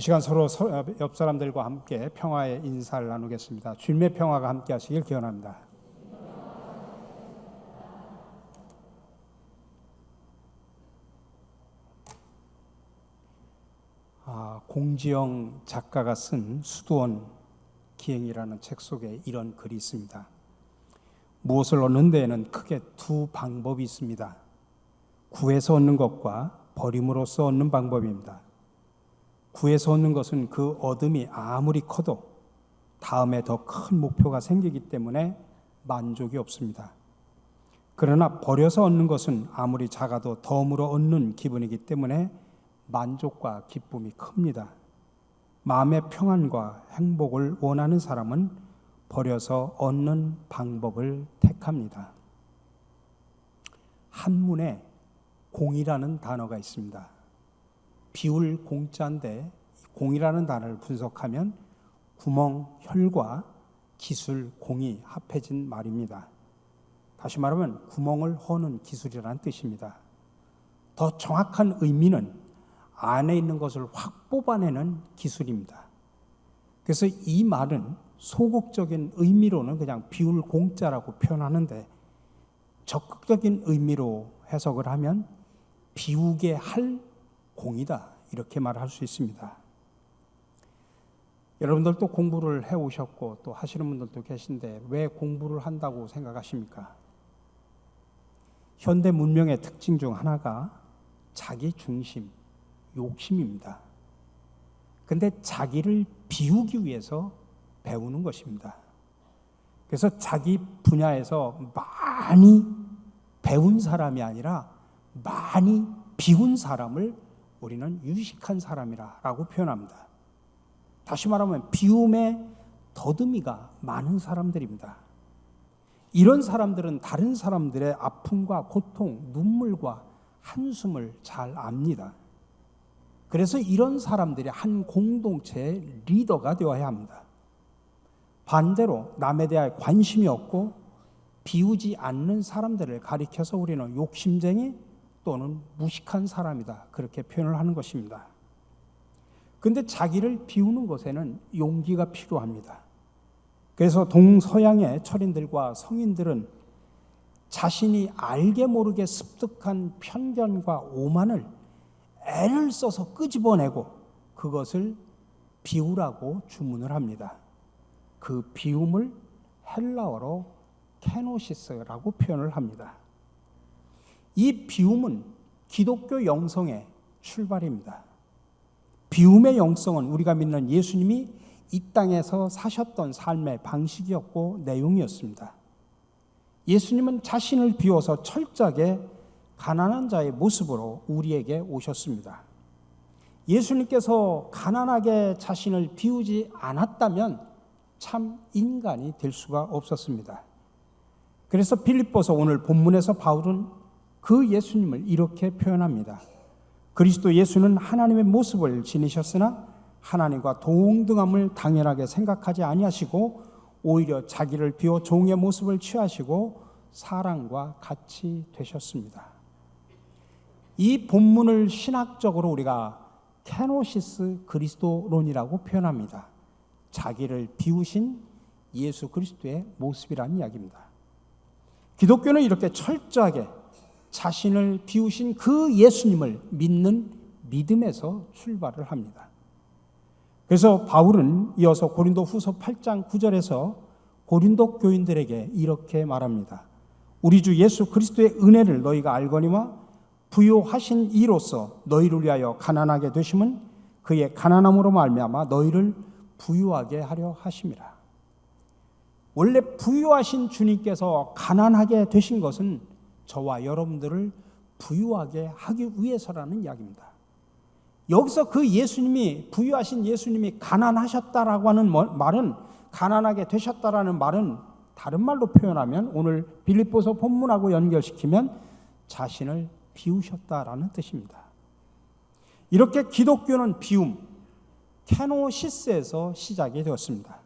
이 시간 서로 옆 사람들과 함께 평화의 인사를 나누겠습니다. 주님의 평화가 함께 하시길 기원합니다. 공지영 작가가 쓴 수도원 기행이라는 책 속에 이런 글이 있습니다. 무엇을 얻는 데에는 크게 두 방법이 있습니다. 구해서 얻는 것과 버림으로써 얻는 방법입니다. 구해서 얻는 것은 그 얻음이 아무리 커도 다음에 더 큰 목표가 생기기 때문에 만족이 없습니다. 그러나 버려서 얻는 것은 아무리 작아도 덤으로 얻는 기분이기 때문에 만족과 기쁨이 큽니다. 마음의 평안과 행복을 원하는 사람은 버려서 얻는 방법을 택합니다. 한문에 공이라는 단어가 있습니다. 비울 공자인데 공이라는 단어를 분석하면 구멍, 혈과 기술, 공이 합해진 말입니다. 다시 말하면 구멍을 허는 기술이라는 뜻입니다. 더 정확한 의미는 안에 있는 것을 확 뽑아내는 기술입니다. 그래서 이 말은 소극적인 의미로는 그냥 비울 공자라고 표현하는데 적극적인 의미로 해석을 하면 비우게 할 공이다, 이렇게 말할 수 있습니다. 여러분들도 공부를 해오셨고 또 하시는 분들도 계신데 왜 공부를 한다고 생각하십니까? 현대 문명의 특징 중 하나가 자기 중심, 욕심입니다. 근데 자기를 비우기 위해서 배우는 것입니다. 그래서 자기 분야에서 많이 배운 사람이 아니라 많이 비운 사람을 우리는 유식한 사람이라고 표현합니다. 다시 말하면 비움의 더듬이가 많은 사람들입니다. 이런 사람들은 다른 사람들의 아픔과 고통, 눈물과 한숨을 잘 압니다. 그래서 이런 사람들이 한 공동체의 리더가 되어야 합니다. 반대로 남에 대해 관심이 없고 비우지 않는 사람들을 가리켜서 우리는 욕심쟁이 또는 무식한 사람이다, 그렇게 표현을 하는 것입니다. 그런데 자기를 비우는 것에는 용기가 필요합니다. 그래서 동서양의 철인들과 성인들은 자신이 알게 모르게 습득한 편견과 오만을 애를 써서 끄집어내고 그것을 비우라고 주문을 합니다. 그 비움을 헬라어로 케노시스라고 표현을 합니다. 이 비움은 기독교 영성의 출발입니다. 비움의 영성은 우리가 믿는 예수님이 이 땅에서 사셨던 삶의 방식이었고 내용이었습니다. 예수님은 자신을 비워서 철저하게 가난한 자의 모습으로 우리에게 오셨습니다. 예수님께서 가난하게 자신을 비우지 않았다면 참 인간이 될 수가 없었습니다. 그래서 빌립보서 오늘 본문에서 바울은 그 예수님을 이렇게 표현합니다. 그리스도 예수는 하나님의 모습을 지니셨으나 하나님과 동등함을 당연하게 생각하지 아니하시고 오히려 자기를 비워 종의 모습을 취하시고 사람과 같이 되셨습니다. 이 본문을 신학적으로 우리가 케노시스 그리스도론이라고 표현합니다. 자기를 비우신 예수 그리스도의 모습이라는 이야기입니다. 기독교는 이렇게 철저하게 자신을 비우신 그 예수님을 믿는 믿음에서 출발을 합니다. 그래서 바울은 이어서 고린도 후서 8장 9절에서 고린도 교인들에게 이렇게 말합니다. 우리 주 예수 그리스도의 은혜를 너희가 알거니와 부요하신 이로써 너희를 위하여 가난하게 되심은 그의 가난함으로 말미암아 너희를 부유하게 하려 하심이라. 원래 부유하신 주님께서 가난하게 되신 것은 저와 여러분들을 부유하게 하기 위해서라는 이야기입니다. 여기서 그 예수님이, 부유하신 예수님이 가난하셨다라고 하는 말은, 가난하게 되셨다라는 말은 다른 말로 표현하면 오늘 빌립보서 본문하고 연결시키면 자신을 비우셨다라는 뜻입니다. 이렇게 기독교는 비움, 케노시스에서 시작이 되었습니다.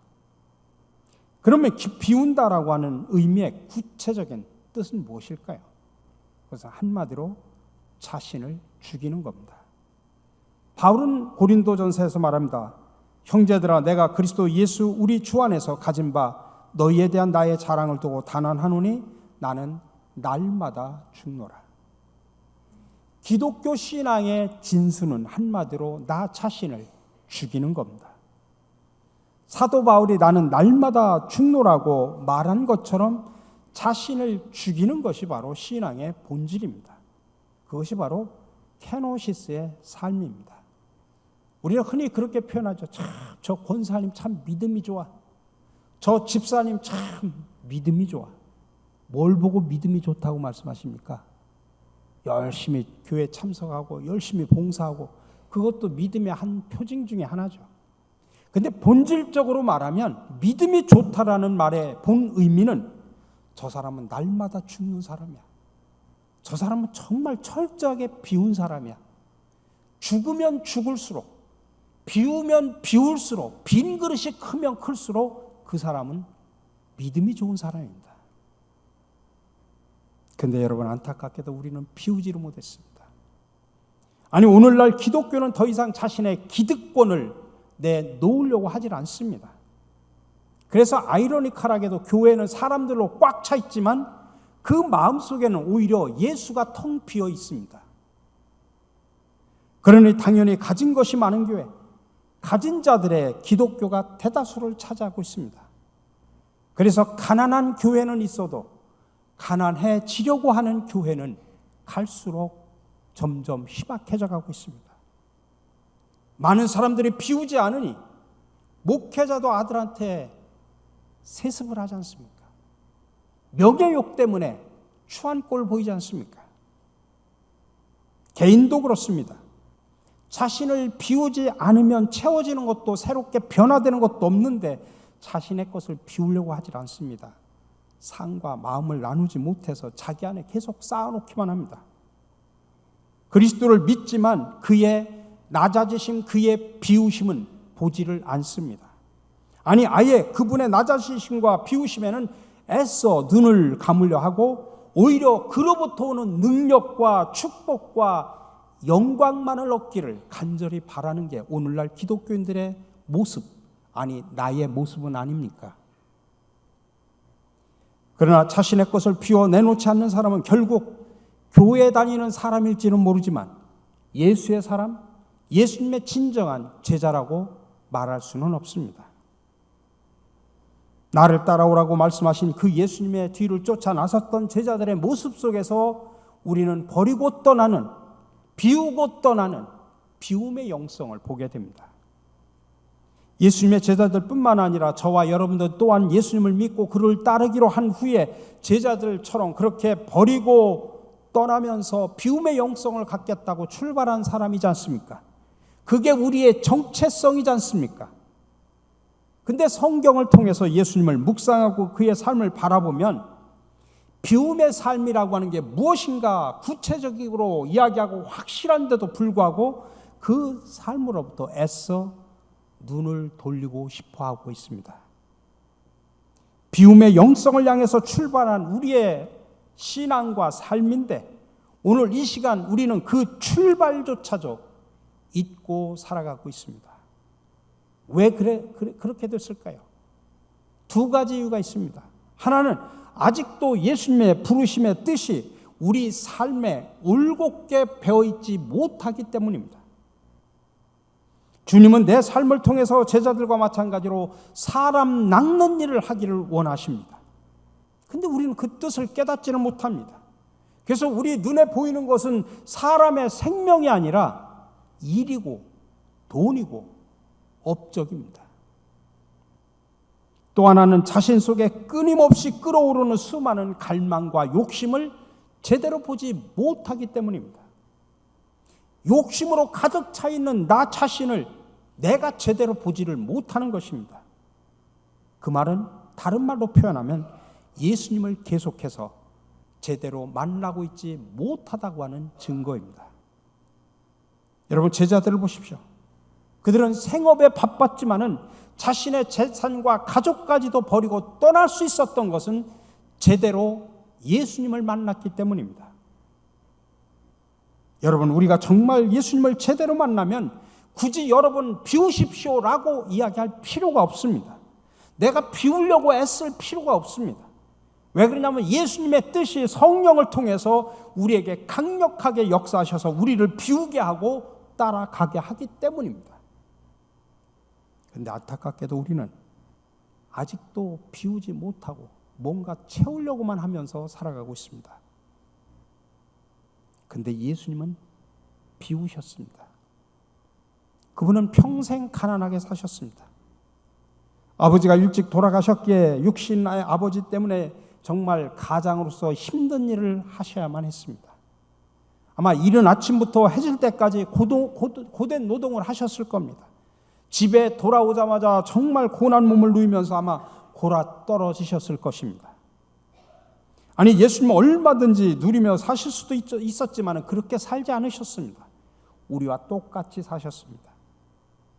그러면 비운다라고 하는 의미의 구체적인 뜻은 무엇일까요? 그래서 한마디로 자신을 죽이는 겁니다. 바울은 고린도전서에서 말합니다. 형제들아, 내가 그리스도 예수 우리 주 안에서 가진 바 너희에 대한 나의 자랑을 두고 단언하노니 나는 날마다 죽노라. 기독교 신앙의 진수는 한마디로 나 자신을 죽이는 겁니다. 사도 바울이 나는 날마다 죽노라고 말한 것처럼 자신을 죽이는 것이 바로 신앙의 본질입니다. 그것이 바로 케노시스의 삶입니다. 우리가 흔히 그렇게 표현하죠. 참, 저 권사님 참 믿음이 좋아. 저 집사님 참 믿음이 좋아. 뭘 보고 믿음이 좋다고 말씀하십니까? 열심히 교회 참석하고 열심히 봉사하고 그것도 믿음의 한 표징 중에 하나죠. 근데 본질적으로 말하면 믿음이 좋다라는 말의 본 의미는 저 사람은 날마다 죽는 사람이야. 저 사람은 정말 철저하게 비운 사람이야. 죽으면 죽을수록, 비우면 비울수록, 빈 그릇이 크면 클수록 그 사람은 믿음이 좋은 사람입니다. 근데 여러분, 안타깝게도 우리는 비우지를 못했습니다. 아니, 오늘날 기독교는 더 이상 자신의 기득권을 내놓으려고 하질 않습니다. 그래서 아이러니컬하게도 교회는 사람들로 꽉 차 있지만 그 마음속에는 오히려 예수가 텅 비어 있습니다. 그러니 당연히 가진 것이 많은 교회, 가진 자들의 기독교가 대다수를 차지하고 있습니다. 그래서 가난한 교회는 있어도 가난해지려고 하는 교회는 갈수록 점점 희박해져 가고 있습니다. 많은 사람들이 비우지 않으니 목회자도 아들한테 세습을 하지 않습니까? 명예욕 때문에 추한 꼴 보이지 않습니까? 개인도 그렇습니다. 자신을 비우지 않으면 채워지는 것도 새롭게 변화되는 것도 없는데 자신의 것을 비우려고 하질 않습니다. 상과 마음을 나누지 못해서 자기 안에 계속 쌓아놓기만 합니다. 그리스도를 믿지만 그의 낮아지심, 그의 비우심은 보지를 않습니다. 아니, 아예 그분의 낮아지심과 비우심에는 애써 눈을 감으려 하고 오히려 그로부터 오는 능력과 축복과 영광만을 얻기를 간절히 바라는 게 오늘날 기독교인들의 모습, 아니 나의 모습은 아닙니까? 그러나 자신의 것을 비워 내놓지 않는 사람은 결국 교회 다니는 사람일지는 모르지만 예수의 사람, 예수님의 진정한 제자라고 말할 수는 없습니다. 나를 따라오라고 말씀하신 그 예수님의 뒤를 쫓아 나섰던 제자들의 모습 속에서 우리는 버리고 떠나는, 비우고 떠나는 비움의 영성을 보게 됩니다. 예수님의 제자들뿐만 아니라 저와 여러분들 또한 예수님을 믿고 그를 따르기로 한 후에 제자들처럼 그렇게 버리고 떠나면서 비움의 영성을 갖겠다고 출발한 사람이지 않습니까? 그게 우리의 정체성이지 않습니까? 근데 성경을 통해서 예수님을 묵상하고 그의 삶을 바라보면 비움의 삶이라고 하는 게 무엇인가 구체적으로 이야기하고 확실한데도 불구하고 그 삶으로부터 애써 눈을 돌리고 싶어 하고 있습니다. 비움의 영성을 향해서 출발한 우리의 신앙과 삶인데 오늘 이 시간 우리는 그 출발조차도 잊고 살아가고 있습니다. 왜 그렇게 됐을까요? 두 가지 이유가 있습니다. 하나는 아직도 예수님의 부르심의 뜻이 우리 삶에 올곧게 배어있지 못하기 때문입니다. 주님은 내 삶을 통해서 제자들과 마찬가지로 사람 낚는 일을 하기를 원하십니다. 근데 우리는 그 뜻을 깨닫지는 못합니다. 그래서 우리 눈에 보이는 것은 사람의 생명이 아니라 일이고 돈이고 업적입니다. 또 하나는 자신 속에 끊임없이 끓어오르는 수많은 갈망과 욕심을 제대로 보지 못하기 때문입니다. 욕심으로 가득 차 있는 나 자신을 내가 제대로 보지를 못하는 것입니다. 그 말은 다른 말로 표현하면 예수님을 계속해서 제대로 만나고 있지 못하다고 하는 증거입니다. 여러분, 제자들을 보십시오. 그들은 생업에 바빴지만은 자신의 재산과 가족까지도 버리고 떠날 수 있었던 것은 제대로 예수님을 만났기 때문입니다. 여러분, 우리가 정말 예수님을 제대로 만나면 굳이 여러분 비우십시오라고 이야기할 필요가 없습니다. 내가 비우려고 애쓸 필요가 없습니다. 왜 그러냐면 예수님의 뜻이 성령을 통해서 우리에게 강력하게 역사하셔서 우리를 비우게 하고 따라가게 하기 때문입니다. 그런데 안타깝게도 우리는 아직도 비우지 못하고 뭔가 채우려고만 하면서 살아가고 있습니다. 그런데 예수님은 비우셨습니다. 그분은 평생 가난하게 사셨습니다. 아버지가 일찍 돌아가셨기에 육신의 아버지 때문에 정말 가장으로서 힘든 일을 하셔야만 했습니다. 아마 이른 아침부터 해질 때까지 고된 노동을 하셨을 겁니다. 집에 돌아오자마자 정말 고난 몸을 누이면서 아마 골아 떨어지셨을 것입니다. 아니, 예수님은 얼마든지 누리며 사실 수도 있었지만 그렇게 살지 않으셨습니다. 우리와 똑같이 사셨습니다.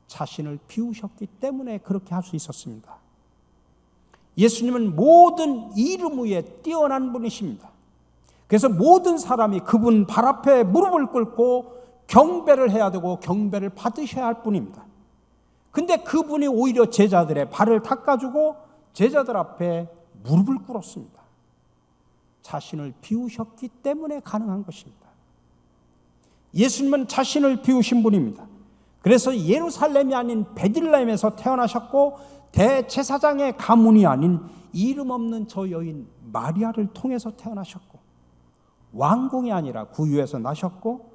자신을 비우셨기 때문에 그렇게 할 수 있었습니다. 예수님은 모든 이름 위에 뛰어난 분이십니다. 그래서 모든 사람이 그분 발 앞에 무릎을 꿇고 경배를 해야 되고 경배를 받으셔야 할 분입니다. 근데 그분이 오히려 제자들의 발을 닦아주고 제자들 앞에 무릎을 꿇었습니다. 자신을 비우셨기 때문에 가능한 것입니다. 예수님은 자신을 비우신 분입니다. 그래서 예루살렘이 아닌 베들레헴에서 태어나셨고 대제사장의 가문이 아닌 이름 없는 저 여인 마리아를 통해서 태어나셨고 왕궁이 아니라 구유에서 나셨고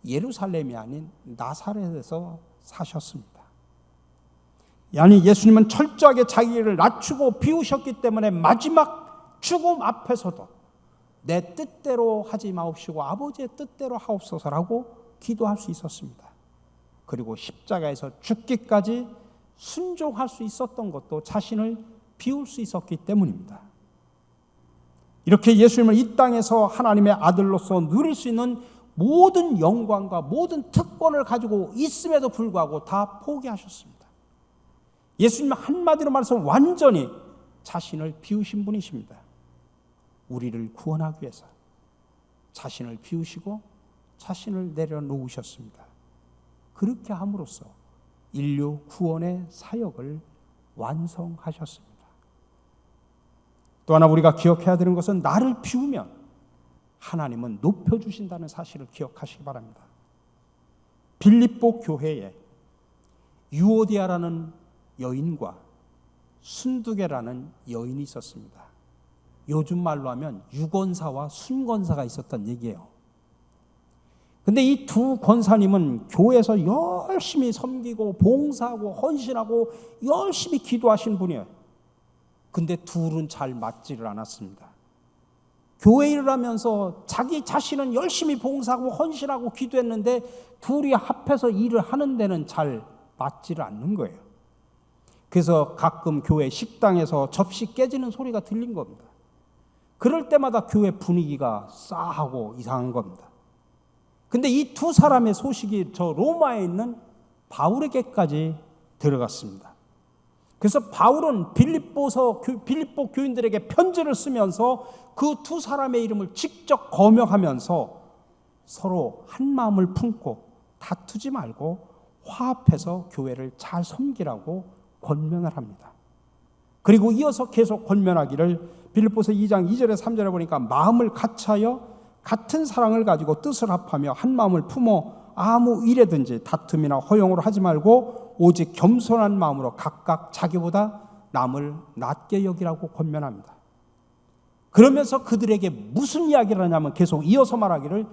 예루살렘이 아닌 나사렛에서 사셨습니다. 아니, 예수님은 철저하게 자기를 낮추고 비우셨기 때문에 마지막 죽음 앞에서도 내 뜻대로 하지 마옵시고 아버지의 뜻대로 하옵소서라고 기도할 수 있었습니다. 그리고 십자가에서 죽기까지 순종할 수 있었던 것도 자신을 비울 수 있었기 때문입니다. 이렇게 예수님은 이 땅에서 하나님의 아들로서 누릴 수 있는 모든 영광과 모든 특권을 가지고 있음에도 불구하고 다 포기하셨습니다. 예수님은 한마디로 말해서 완전히 자신을 비우신 분이십니다. 우리를 구원하기 위해서 자신을 비우시고 자신을 내려놓으셨습니다. 그렇게 함으로써 인류 구원의 사역을 완성하셨습니다. 또 하나 우리가 기억해야 되는 것은 나를 비우면 하나님은 높여주신다는 사실을 기억하시기 바랍니다. 빌립보 교회에 유오디아라는 여인과 순두계라는 여인이 있었습니다. 요즘 말로 하면 유권사와 순권사가 있었던 얘기예요. 근데 이 두 권사님은 교회에서 열심히 섬기고 봉사하고 헌신하고 열심히 기도하신 분이에요. 근데 둘은 잘 맞지를 않았습니다. 교회 일을 하면서 자기 자신은 열심히 봉사하고 헌신하고 기도했는데 둘이 합해서 일을 하는 데는 잘 맞지를 않는 거예요. 그래서 가끔 교회 식당에서 접시 깨지는 소리가 들린 겁니다. 그럴 때마다 교회 분위기가 싸하고 이상한 겁니다. 근데 이 두 사람의 소식이 저 로마에 있는 바울에게까지 들어갔습니다. 그래서 바울은 빌립보 교인들에게 편지를 쓰면서 그 두 사람의 이름을 직접 거명하면서 서로 한 마음을 품고 다투지 말고 화합해서 교회를 잘 섬기라고 권면을 합니다. 그리고 이어서 계속 권면하기를 빌립보서 2장 2절에 3절에 보니까 마음을 같이하여 같은 사랑을 가지고 뜻을 합하며 한 마음을 품어 아무 일에든지 다툼이나 허용으로 하지 말고 오직 겸손한 마음으로 각각 자기보다 남을 낮게 여기라고 권면합니다. 그러면서 그들에게 무슨 이야기를 하냐면 계속 이어서 말하기를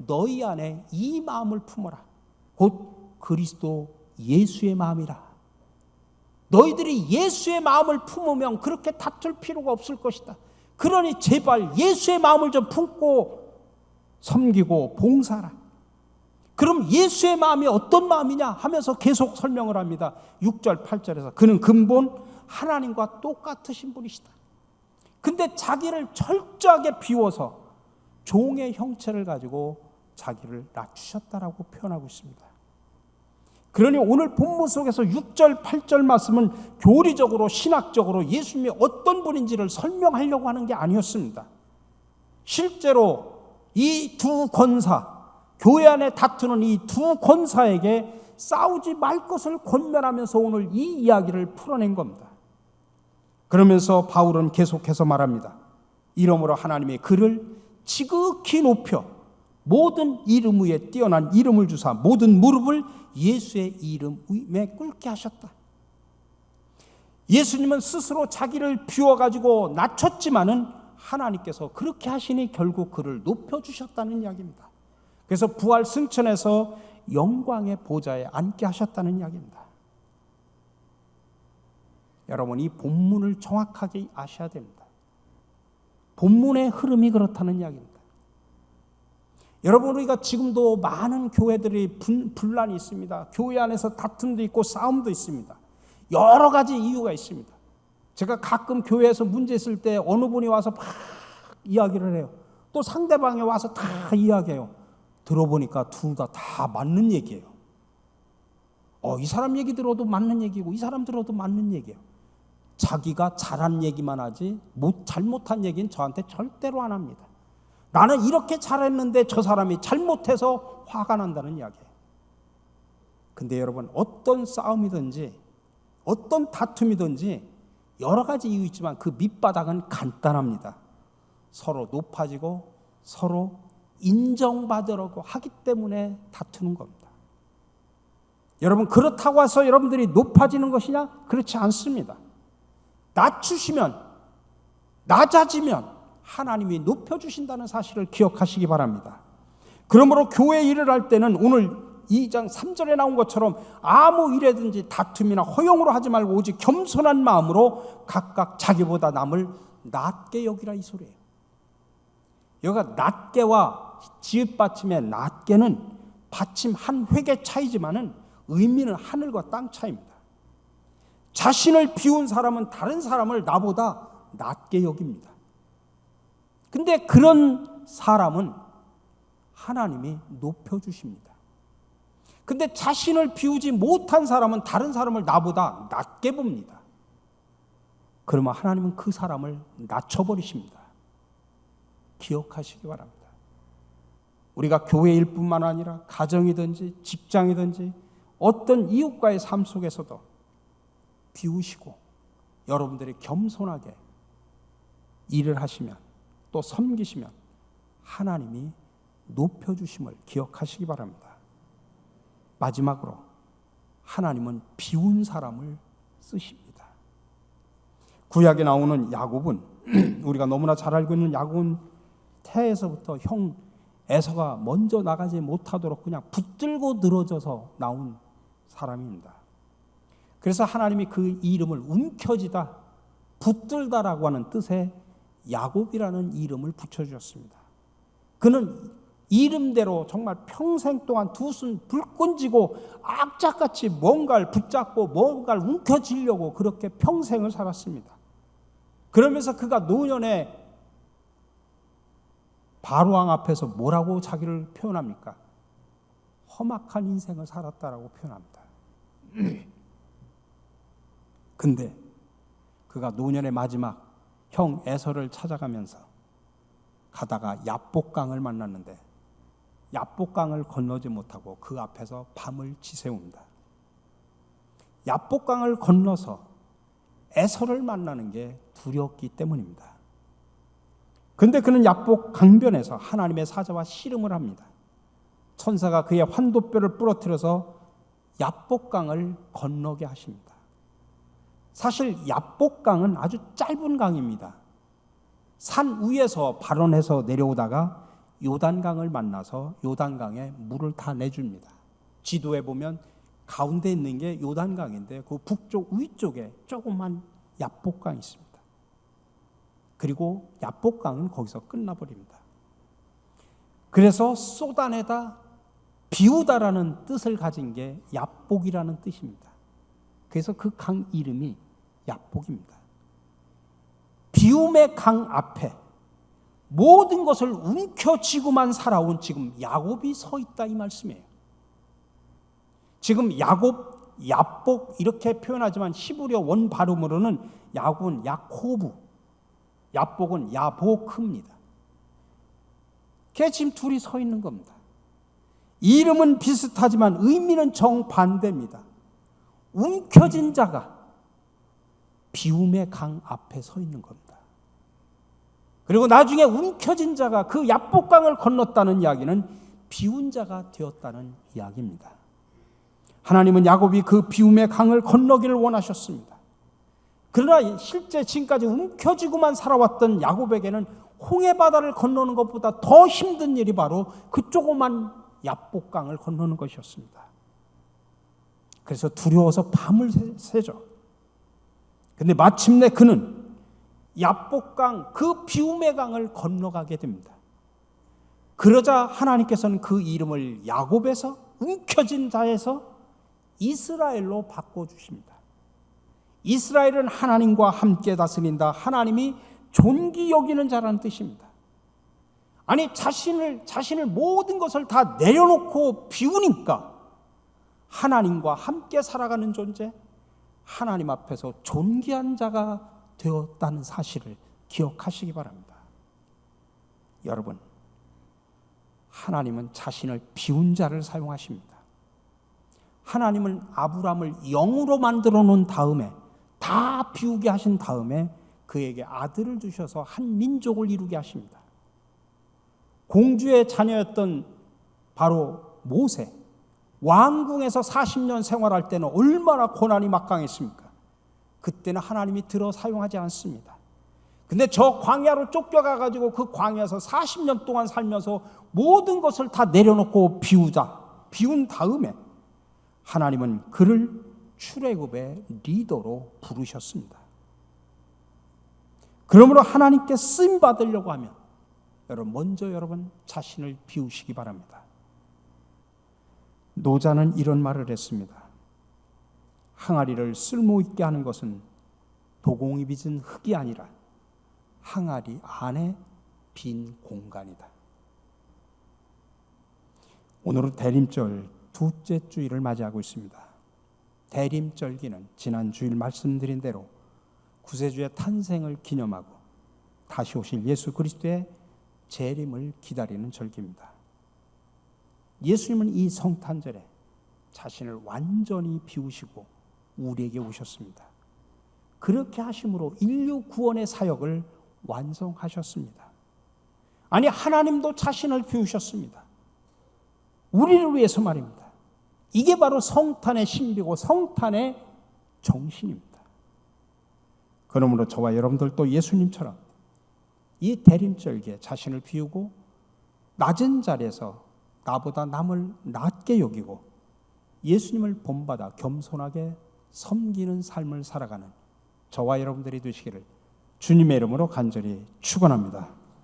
너희 안에 이 마음을 품어라. 곧 그리스도 예수의 마음이라. 너희들이 예수의 마음을 품으면 그렇게 다툴 필요가 없을 것이다. 그러니 제발 예수의 마음을 좀 품고 섬기고 봉사하라. 그럼 예수의 마음이 어떤 마음이냐 하면서 계속 설명을 합니다. 6절 8절에서 그는 근본 하나님과 똑같으신 분이시다. 근데 자기를 철저하게 비워서 종의 형체를 가지고 자기를 낮추셨다라고 표현하고 있습니다. 그러니 오늘 본문 속에서 6절 8절 말씀은 교리적으로 신학적으로 예수님이 어떤 분인지를 설명하려고 하는 게 아니었습니다. 실제로 이 두 권사 교회 안에 다투는 이 두 권사에게 싸우지 말 것을 권면하면서 오늘 이 이야기를 풀어낸 겁니다. 그러면서 바울은 계속해서 말합니다. 이러므로 하나님의 그를 지극히 높여 모든 이름 위에 뛰어난 이름을 주사 모든 무릎을 예수의 이름에 꿇게 하셨다. 예수님은 스스로 자기를 비워가지고 낮췄지만은 하나님께서 그렇게 하시니 결국 그를 높여주셨다는 이야기입니다. 그래서 부활 승천에서 영광의 보좌에 앉게 하셨다는 이야기입니다. 여러분, 이 본문을 정확하게 아셔야 됩니다. 본문의 흐름이 그렇다는 이야기입니다. 여러분, 우리가 지금도 많은 교회들이 분란이 있습니다. 교회 안에서 다툼도 있고 싸움도 있습니다. 여러 가지 이유가 있습니다. 제가 가끔 교회에서 문제 있을 때 어느 분이 와서 막 이야기를 해요. 또 상대방이 와서 다 이야기해요. 들어보니까 둘 다 맞는 얘기예요. 이 사람 얘기 들어도 맞는 얘기고 이 사람 들어도 맞는 얘기예요. 자기가 잘한 얘기만 하지 잘못한 얘기는 저한테 절대로 안 합니다. 나는 이렇게 잘했는데 저 사람이 잘못해서 화가 난다는 이야기예요. 근데 여러분, 어떤 싸움이든지 어떤 다툼이든지 여러 가지 이유 있지만 그 밑바닥은 간단합니다. 서로 높아지고 서로 인정받으려고 하기 때문에 다투는 겁니다. 여러분, 그렇다고 해서 여러분들이 높아지는 것이냐? 그렇지 않습니다. 낮추시면, 낮아지면 하나님이 높여주신다는 사실을 기억하시기 바랍니다. 그러므로 교회 일을 할 때는 오늘 2장 3절에 나온 것처럼 아무 일에든지 다툼이나 허용으로 하지 말고 오직 겸손한 마음으로 각각 자기보다 남을 낮게 여기라, 이 소리예요. 여기가 낮게와 지읒받침의 낮게는 받침 한 획의 차이지만은 의미는 하늘과 땅 차이입니다. 자신을 비운 사람은 다른 사람을 나보다 낮게 여깁니다. 근데 그런 사람은 하나님이 높여주십니다. 근데 자신을 비우지 못한 사람은 다른 사람을 나보다 낮게 봅니다. 그러면 하나님은 그 사람을 낮춰버리십니다. 기억하시기 바랍니다. 우리가 교회일 뿐만 아니라 가정이든지 직장이든지 어떤 이웃과의 삶 속에서도 비우시고 여러분들이 겸손하게 일을 하시면 또 섬기시면 하나님이 높여주심을 기억하시기 바랍니다. 마지막으로 하나님은 비운 사람을 쓰십니다. 구약에 나오는 야곱은 우리가 너무나 잘 알고 있는 야곱은 태에서부터 형 에서가 먼저 나가지 못하도록 그냥 붙들고 늘어져서 나온 사람입니다. 그래서 하나님이 그 이름을 움켜쥐다, 붙들다라고 하는 뜻의 야곱이라는 이름을 붙여주셨습니다. 그는 이름대로 정말 평생 동안 두 손 불끈 쥐고 악착같이 뭔가를 붙잡고 뭔가를 움켜쥐려고 그렇게 평생을 살았습니다. 그러면서 그가 노년에 바로왕 앞에서 뭐라고 자기를 표현합니까? 험악한 인생을 살았다라고 표현합니다. 근데 그가 노년의 마지막 형 에서를 찾아가면서 가다가 야복강을 만났는데 야복강을 건너지 못하고 그 앞에서 밤을 지새웁니다. 야복강을 건너서 에서를 만나는 게 두렵기 때문입니다. 근데 그는 야복 강변에서 하나님의 사자와 씨름을 합니다. 천사가 그의 환도뼈를 부러뜨려서 야복강을 건너게 하십니다. 사실 야복강은 아주 짧은 강입니다. 산 위에서 발원해서 내려오다가 요단강을 만나서 요단강에 물을 다 내줍니다. 지도에 보면 가운데 있는 게 요단강인데 그 북쪽 위쪽에 조그만 야복강이 있습니다. 그리고 야복강은 거기서 끝나버립니다. 그래서 쏟아내다, 비우다라는 뜻을 가진 게 야복이라는 뜻입니다. 그래서 그 강 이름이 야복입니다. 비움의 강 앞에 모든 것을 움켜쥐고만 살아온 지금 야곱이 서 있다, 이 말씀이에요. 지금 야곱, 야복 이렇게 표현하지만 히브리어 원 발음으로는 야곱은 야코브, 야복은 야보크입니다. 걔 지금 둘이 서 있는 겁니다. 이름은 비슷하지만 의미는 정반대입니다. 움켜진 자가 비움의 강 앞에 서 있는 겁니다. 그리고 나중에 움켜진 자가 그 야복강을 건넜다는 이야기는 비운 자가 되었다는 이야기입니다. 하나님은 야곱이 그 비움의 강을 건너기를 원하셨습니다. 그러나 실제 지금까지 움켜쥐고만 살아왔던 야곱에게는 홍해바다를 건너는 것보다 더 힘든 일이 바로 그 조그만 야복강을 건너는 것이었습니다. 그래서 두려워서 밤을 새죠. 근데 마침내 그는 야복강, 그 비움의 강을 건너가게 됩니다. 그러자 하나님께서는 그 이름을 야곱에서, 움켜진 자에서 이스라엘로 바꿔주십니다. 이스라엘은 하나님과 함께 다스린다, 하나님이 존귀 여기는 자라는 뜻입니다. 아니, 자신을 모든 것을 다 내려놓고 비우니까 하나님과 함께 살아가는 존재, 하나님 앞에서 존귀한 자가 되었다는 사실을 기억하시기 바랍니다. 여러분, 하나님은 자신을 비운 자를 사용하십니다. 하나님은 아브라함을 영으로 만들어 놓은 다음에, 다 비우게 하신 다음에 그에게 아들을 주셔서 한 민족을 이루게 하십니다. 공주의 자녀였던 바로 모세, 왕궁에서 40년 생활할 때는 얼마나 고난이 막강했습니까? 그때는 하나님이 들어 사용하지 않습니다. 근데 저 광야로 쫓겨가가지고 그 광야에서 40년 동안 살면서 모든 것을 다 내려놓고 비운 다음에 하나님은 그를 출애굽의 리더로 부르셨습니다. 그러므로 하나님께 쓰임 받으려고 하면 먼저 여러분 자신을 비우시기 바랍니다. 노자는 이런 말을 했습니다. 항아리를 쓸모있게 하는 것은 도공이 빚은 흙이 아니라 항아리 안에 빈 공간이다. 오늘은 대림절 둘째 주일을 맞이하고 있습니다. 대림절기는 지난 주일 말씀드린 대로 구세주의 탄생을 기념하고 다시 오실 예수 그리스도의 재림을 기다리는 절기입니다. 예수님은 이 성탄절에 자신을 완전히 비우시고 우리에게 오셨습니다. 그렇게 하심으로 인류 구원의 사역을 완성하셨습니다. 아니, 하나님도 자신을 비우셨습니다. 우리를 위해서 말입니다. 이게 바로 성탄의 신비고 성탄의 정신입니다. 그러므로 저와 여러분들도 예수님처럼 이 대림절기에 자신을 비우고 낮은 자리에서 나보다 남을 낮게 여기고 예수님을 본받아 겸손하게 섬기는 삶을 살아가는 저와 여러분들이 되시기를 주님의 이름으로 간절히 축원합니다.